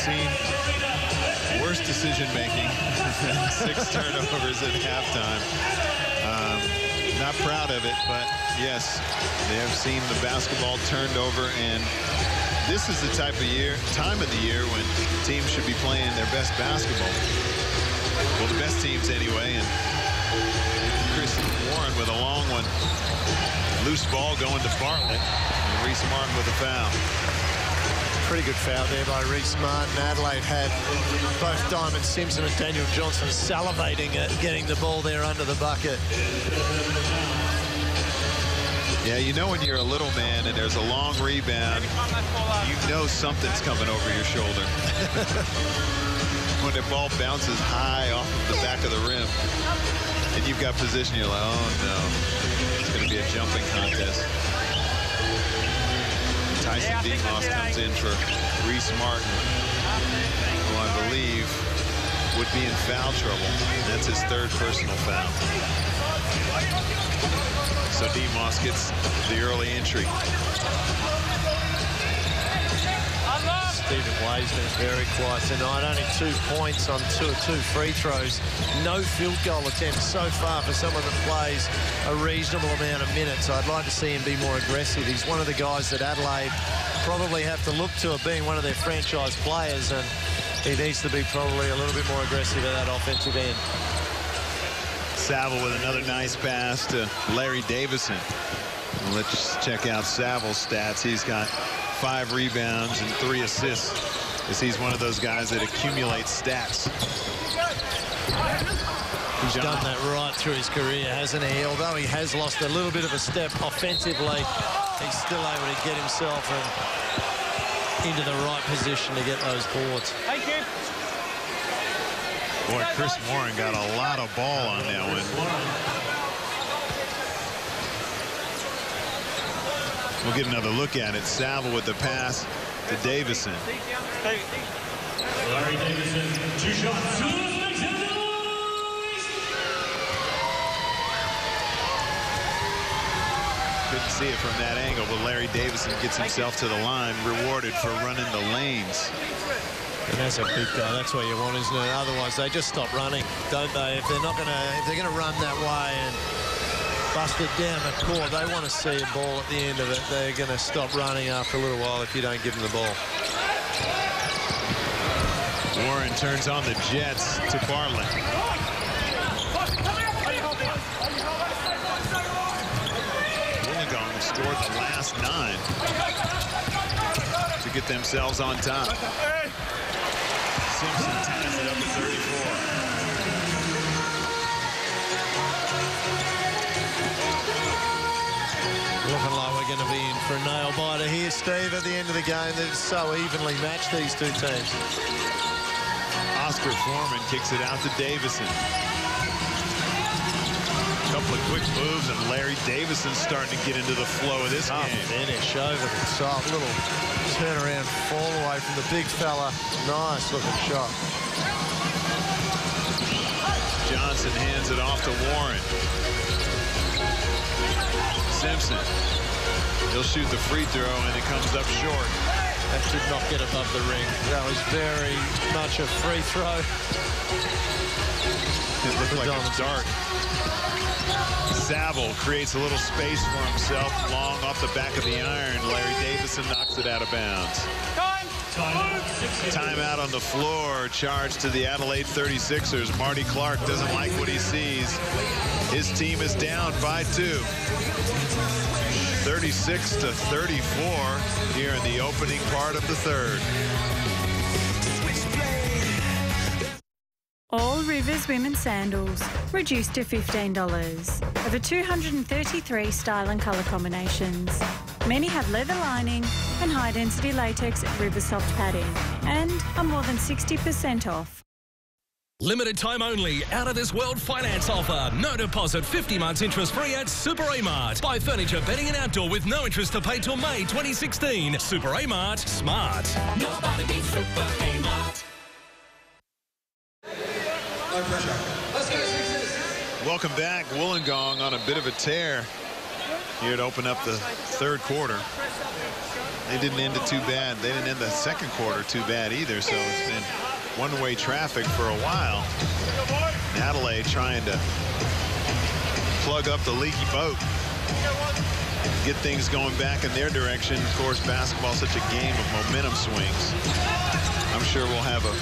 seen worse decision-making than 6 turnovers at halftime. Not proud of it, but yes, they have seen the basketball turned over, and this is the time of the year when teams should be playing their best basketball. Well, the best teams anyway, and Chris Warren with a long one. Loose ball going to Bartlett, and Reese Martin with a foul. Pretty good foul there by Reese Martin. Adelaide had both Diamond Simpson and Daniel Johnson salivating at getting the ball there under the bucket. Yeah, you know when you're a little man and there's a long rebound, you know something's coming over your shoulder. When the ball bounces high off of the back of the rim and you've got position, you're like, oh no, it's going to be a jumping contest. Tyson DeMoss comes in for Reese Martin, who I believe would be in foul trouble. That's his 3rd personal foul. So DeMoss gets the early entry. Stephen Waisman is very quiet tonight. Only 2 points on 2 free throws. No field goal attempts so far for someone that plays a reasonable amount of minutes. I'd like to see him be more aggressive. He's one of the guys that Adelaide probably have to look to of being one of their franchise players, and he needs to be probably a little bit more aggressive at that offensive end. Saville with another nice pass to Larry Davison. Let's check out Saville's stats. He's got 5 rebounds and 3 assists, as he's one of those guys that accumulates stats. He's done that right through his career, hasn't he? Although he has lost a little bit of a step offensively, he's still able to get himself into the right position to get those boards. Thank you. Boy, Chris Warren got a lot of ball on that one. We'll get another look at it. Saville with the pass to Davison. Larry Davison, 2 shots. Couldn't see it from that angle, but Larry Davison gets himself to the line, rewarded for running the lanes. And that's a big guy. That's what you want, isn't it? Otherwise, they just stop running, don't they? If they're gonna run that way and bust it down the court, they want to see a ball at the end of it. They're going to stop running after a little while if you don't give them the ball. Warren turns on the Jets to Bartlett. Wollongong scored the last 9 to get themselves on top. Simpson ties it up at 34. Looking like we're going to be in for a nail-biter here, Steve, at the end of the game. They're so evenly matched, these 2 teams. Oscar Foreman kicks it out to Davison. A couple of quick moves, and Larry Davison's starting to get into the flow of this game. Finish over the top. Little turnaround fall away from the big fella. Nice looking shot. Johnson hands it off to Warren. Simpson. He'll shoot the free throw, and it comes up short. That did not get above the ring. That was very much a free throw. It looked like a dart. Saville creates a little space for himself, long off the back of the iron. Larry Davison knocks it out of bounds. Timeout on the floor, charged to the Adelaide 36ers. Marty Clark doesn't like what he sees. His team is down by 2. 36-34 here in the opening part of the 3rd. All Rivers women's sandals reduced to $15. Over 233 style and colour combinations. Many have leather lining and high-density latex River Soft padding and are more than 60% off. Limited time only, out of this world finance offer. No deposit, 50 months interest free at Super A-Mart. Buy furniture, bedding and outdoor with no interest to pay till May 2016. Super A-Mart, smart. Nobody beats Super A-Mart. No pressure. Let's go, Sixers. Welcome back. Wollongong on a bit of a tear here to open up the 3rd quarter. they didn't end it too bad. They didn't end the second quarter too bad either. So it's been one-way traffic for a while. Adelaide trying to plug up the leaky boat, get things going back in their direction. Of course, basketball is such a game of momentum swings. I'm sure we'll have a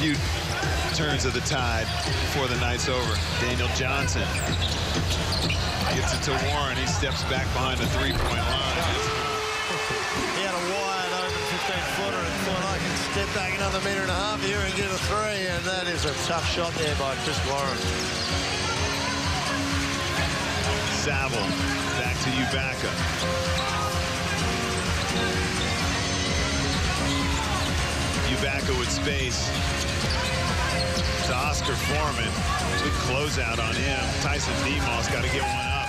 few turns of the tide before the night's over. Daniel Johnson gets it to Warren. He steps back behind the three-point line. He had a wide open 15-footer and thought, I can step back another minute and a half here and get a three, and that is a tough shot there by Chris Warren. Saville back to Ubaka. Ubaka with space to Oscar Foreman. Good closeout on him. Tyson Demos got to get one up.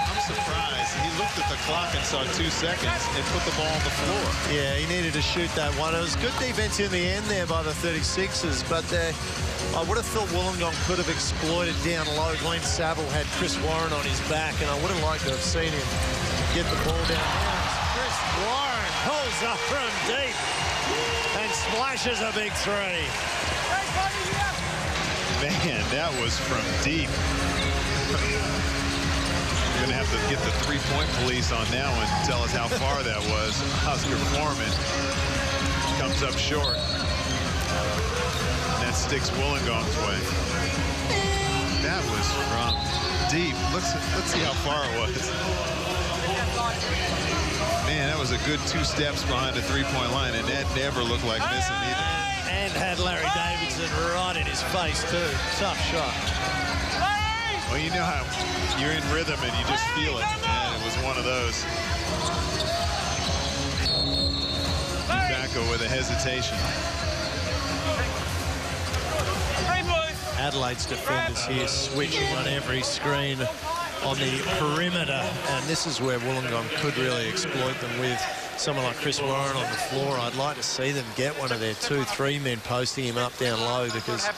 I'm surprised. He looked at the clock and saw 2 seconds and put the ball on the floor. Yeah, he needed to shoot that one. It was good defense in the end there by the 36ers, but I would have thought Wollongong could have exploited down low. Glenn Saville had Chris Warren on his back, and I would have liked to have seen him get the ball down there. Chris Warren pulls up from deep and splashes a big three. Man, that was from deep. We're going to have to get the three-point police on that one to tell us how far that was. Oscar Foreman comes up short. That sticks Wollongong's way. That was from deep. Let's see how far it was. Man, that was a good 2 steps behind the three-point line, and that never looked like missing either. And had Larry Davidson right in his face, too. Tough shot. Well, you know how you're in rhythm and you just feel it. And it was one of those. Ubaka with a hesitation. Adelaide's defenders here switching on every screen on the perimeter, and this is where Wollongong could really exploit them with someone like Chris Warren on the floor. I'd like to see them get one of their 2-3 men posting him up down low, because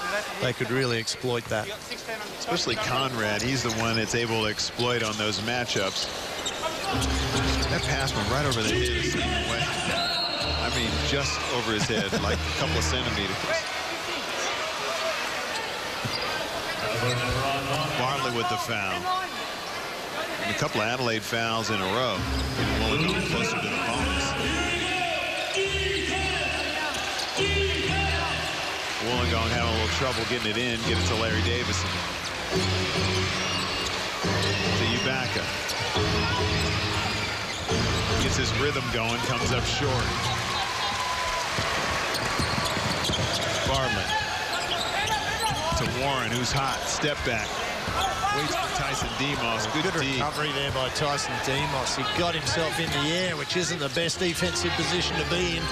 they could really exploit that. Especially Conrad. He's the one that's able to exploit on those matchups. That pass went right over the head of Stephen Way. I mean, just over his head, like a couple of centimeters. Bartlett with the foul. And a couple of Adelaide fouls in a row. Wollongong closer to the bonus. Wollongong having a little trouble getting it in. Get it to Larry Davison. To Ubaka. Gets his rhythm going. Comes up short. Bartlett. To Warren, who's hot. Step back. Waits for Tyson Demos. Good recovery there by Tyson Demos. He got himself in the air, which isn't the best defensive position to be in,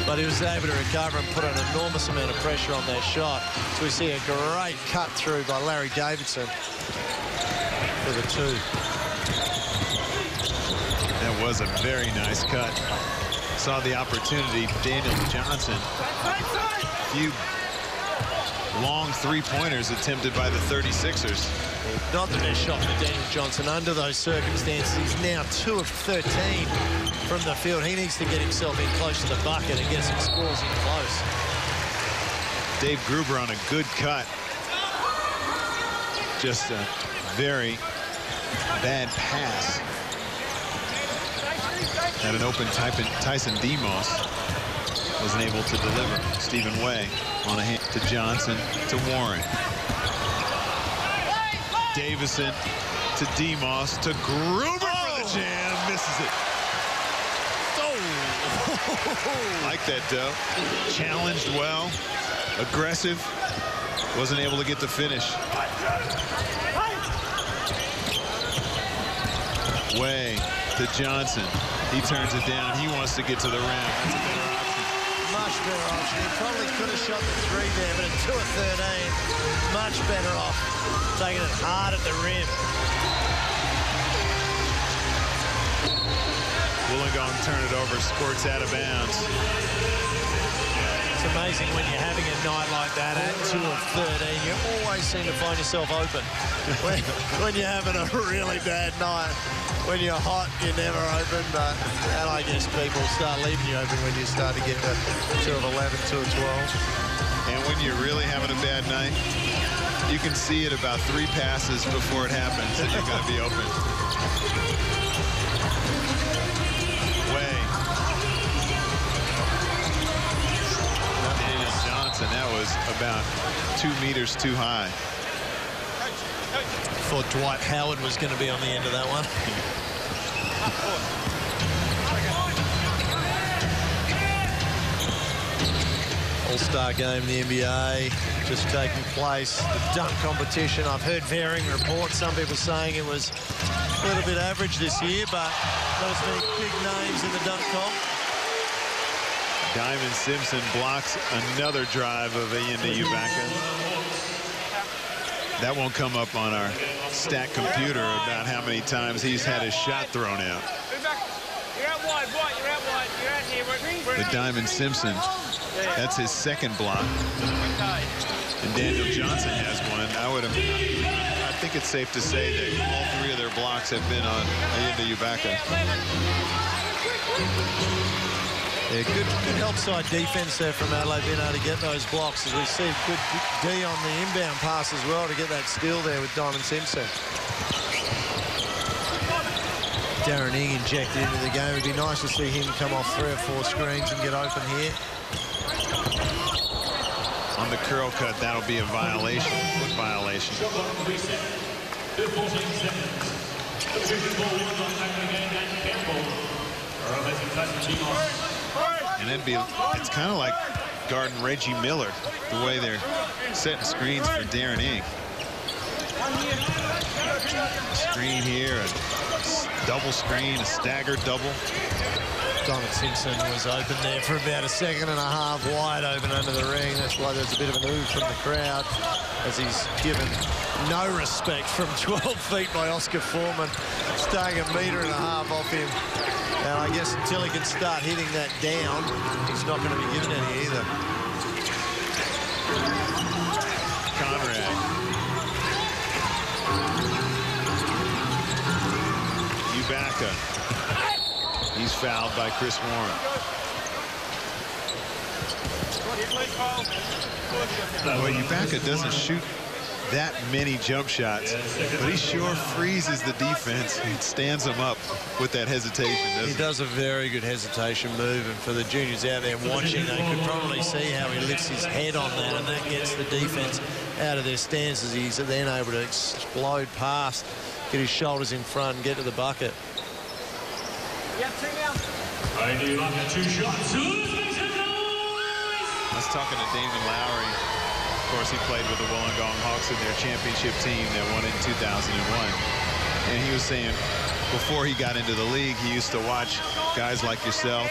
but he was able to recover and put an enormous amount of pressure on that shot. So we see a great cut through by Larry Davidson for the 2. That was a very nice cut. Saw the opportunity. Daniel Johnson. Few long three-pointers attempted by the 36ers. Not the best shot for Daniel Johnson under those circumstances. He's now 2 of 13 from the field. He needs to get himself in close to the bucket and get some scores in close. Dave Gruber on a good cut. Just a very bad pass. Had an open Tyson Demos. Wasn't able to deliver. Stephen Way on a hand to Johnson to Warren. Davison to Demos to Gruber for the jam. Misses it. Oh. Like that, though. Challenged well. Aggressive. Wasn't able to get the finish. Way to Johnson. He turns it down. He wants to get to the rim. That's a better option. Much better option. He probably could have shot the 3 there, but at 2 of 13, much better off taking it hard at the rim. Wollongong turn it over, squirts out of bounds. It's amazing when you're having a night like that at 2 of 13, you always seem to find yourself open when you're having a really bad night. when you're hot, you're never open, and I guess people start leaving you open when you start to get to 2 of 11, 2 of 12. And when you're really having a bad night, you can see it about 3 passes before it happens that you're going to be open. Way. Daniel Johnson, that was about 2 meters too high. Thought Dwight Howard was going to be on the end of that one. All-Star game in the NBA just taking place. The dunk competition, I've heard varying reports. Some people saying it was a little bit average this year, but not as many big names in the dunk comp. Diamond Simpson blocks another drive of Ian Ubaka. That won't come up on our stat computer about how many times he's had his shot thrown out. But Diamond Simpson, that's his second block. And Daniel Johnson has one. I think it's safe to say that all 3 of their blocks have been on Ian Ubaka. Yeah, good outside defense there from Adelaide, being able to get those blocks, as we see good D on the inbound pass as well to get that steal there with Diamond Simpson. Darren Ing injected into the game. It'd be nice to see him come off 3 or 4 screens and get open here. On the curl cut, that'll be a violation, foot violation. And it's kind of like guarding Reggie Miller, the way they're setting screens for Darren Ing. Screen here, a double screen, a staggered double. Diamond Simpson was open there for about 1.5 seconds, wide open under the ring. That's why there's a bit of an ooh from the crowd, as he's given no respect from 12 feet by Oscar Foreman, staying 1.5 meters off him. And I guess until he can start hitting that down, he's not going to be given any either. Conrad. Ubaka. He's fouled by Chris Warren. Well, Ubaka doesn't shoot that many jump shots, but he sure freezes the defense and stands them up with that hesitation, doesn't he? He does a very good hesitation move, and for the juniors out there watching, they could probably see how he lifts his head on that, and that gets the defense out of their stance as he's then able to explode past, get his shoulders in front and get to the bucket. I do like the 2 shots. I was talking to Damon Lowry. Of course, he played with the Wollongong Hawks in their championship team that won in 2001. And he was saying before he got into the league, he used to watch guys like yourself.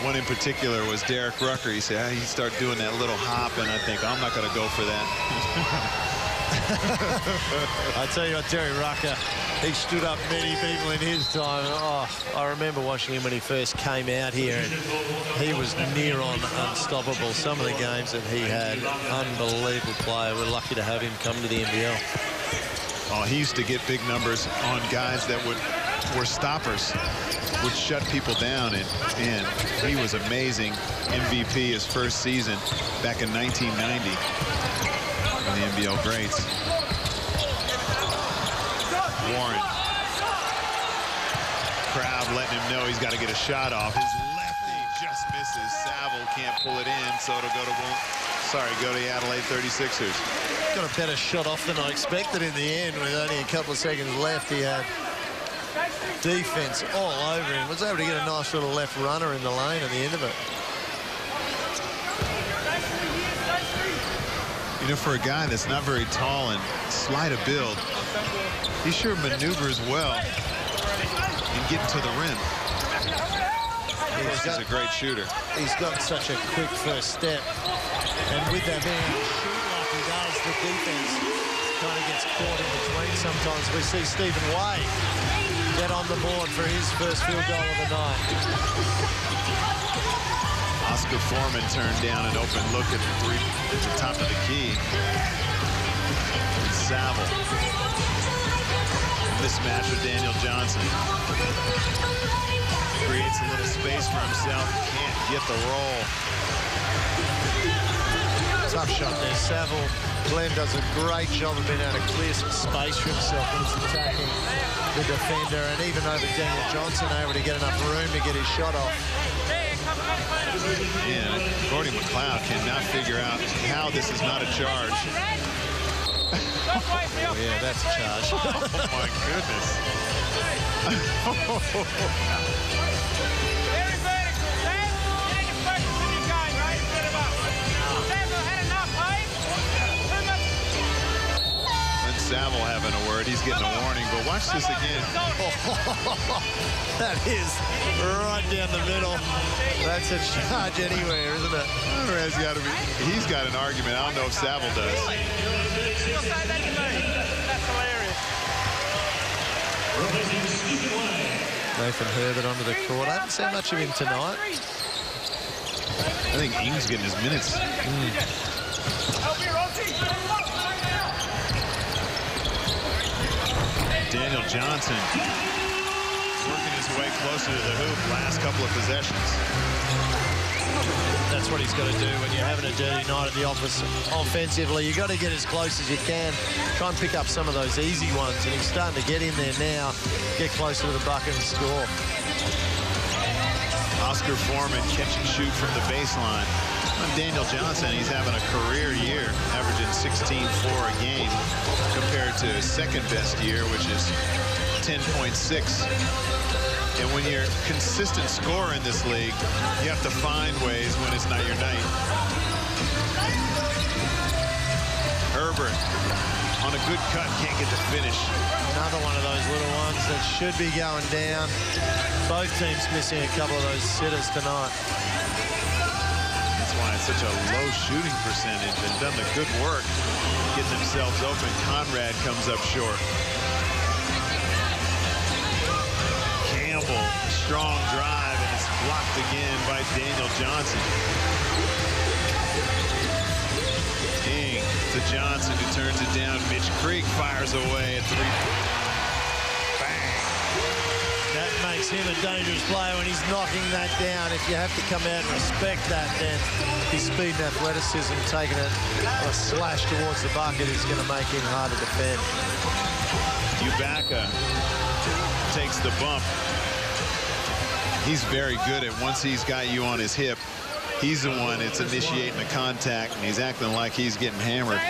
One in particular was Derek Rucker. He said, he started doing that little hop, and I think, I'm not going to go for that. I tell you what, Terry Rucker, he stood up many people in his time. Oh, I remember watching him when he first came out here, and he was near on unstoppable. Some of the games that he had, unbelievable player. We're lucky to have him come to the NBL. Oh, he used to get big numbers on guys that were stoppers, would shut people down, and he was amazing. MVP his first season back in 1990. The NBL greats. Warren. Crowd letting him know he's got to get a shot off. His lefty just misses. Saville can't pull it in, so it'll go to the Adelaide 36ers. Got a better shot off than I expected in the end. With only a couple of seconds left, he had defense all over him. Was able to get a nice little left runner in the lane at the end of it. You know, for a guy that's not very tall and slight of build, he sure maneuvers well in getting to the rim. He's a great shooter. He's got such a quick first step. And with that being able to shoot like he does, the defense kind of gets caught in between sometimes. We see Stephen Way get on the board for his first field goal of the night. Oscar Foreman turned down an open look at the top of the key. And Saville. mismatch with Daniel Johnson. Creates a little space for himself. Can't get the roll. Tough shot there, Saville. Glenn does a great job of being able to clear some space for himself when he's attacking the defender, and even over Daniel Johnson, able to get enough room to get his shot off. And Gordy McLeod cannot figure out how this is not a charge. Oh, yeah, that's a charge. Oh, my goodness. Saville having a word. He's getting a warning, but watch this again. That is right down the middle. That's a charge anywhere, isn't it? He's got an argument. I don't know if Saville does. Nathan Herbert onto the court. I haven't seen much of him tonight. I think Ings getting his minutes. Daniel Johnson working his way closer to the hoop last couple of possessions. That's what he's got to do when you're having a dirty night at the office offensively. You've got to get as close as you can. Try and pick up some of those easy ones, and he's starting to get in there now, get closer to the bucket and score. Oscar Foreman catch and shoot from the baseline. Daniel Johnson, he's having a career year, averaging 16.4 a game, compared to his second best year, which is 10.6. And when you're a consistent scorer in this league, you have to find ways when it's not your night. Herbert on a good cut, can't get the finish. Another one of those little ones that should be going down. Both teams missing a couple of those sitters tonight. That's why it's such a low shooting percentage, and done the good work getting themselves open. Conrad comes up short. Campbell, strong drive, and it's blocked again by Daniel Johnson. King to Johnson, who turns it down. Mitch Creek fires away at three. That makes him a dangerous player when he's knocking that down. If you have to come out and respect that, then his speed and athleticism, taking it a slash towards the bucket, is going to make him hard to defend. Ibaka takes the bump. He's very good at, once he's got you on his hip, he's the one that's initiating the contact, and he's acting like he's getting hammered.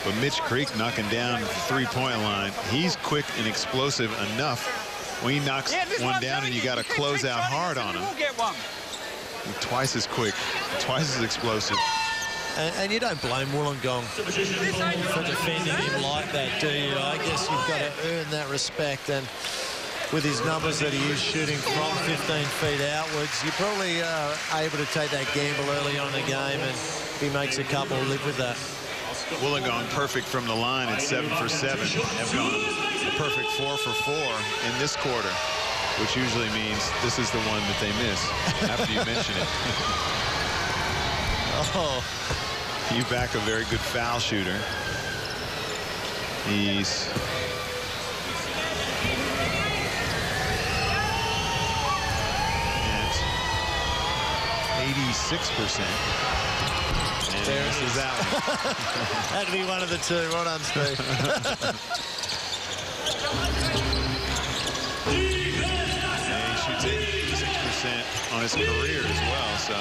But Mitch Creek knocking down the three-point line. He's quick and explosive enough when he knocks one down and you got to close out hard on him. Twice as quick, twice as explosive. And you don't blame Wollongong for defending him like that, do you? I guess you've got to earn that respect, and with his numbers that he is shooting from 15 feet outwards, you probably are able to take that gamble early on in the game, and if he makes a couple, live with that. Wollongong perfect from the line at 7 for 7. Have gone a perfect 4 for 4 in this quarter, which usually means this is the one that they miss after you mention it. Oh, Ibaka, a very good foul shooter. He's at 86%. And there this is that one. Had to be one of the two. Well done, Steve. And he shoots 86% on his career as well, so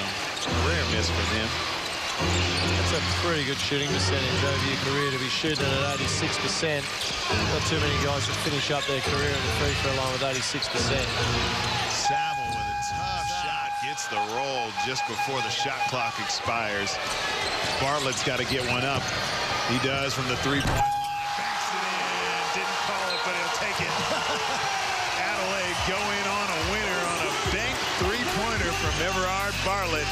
career miss from him. That's a pretty good shooting percentage over your career to be shooting at 86%. Not too many guys that finish up their career in the free throw line with 86%. Saville with a tough shot, gets the roll just before the shot clock expires. Bartlett's got to get one up. He does from the three-point line. Backs it in. Didn't call it, but he'll take it. Adelaide going on a winner on a bank three-pointer from Everard Bartlett.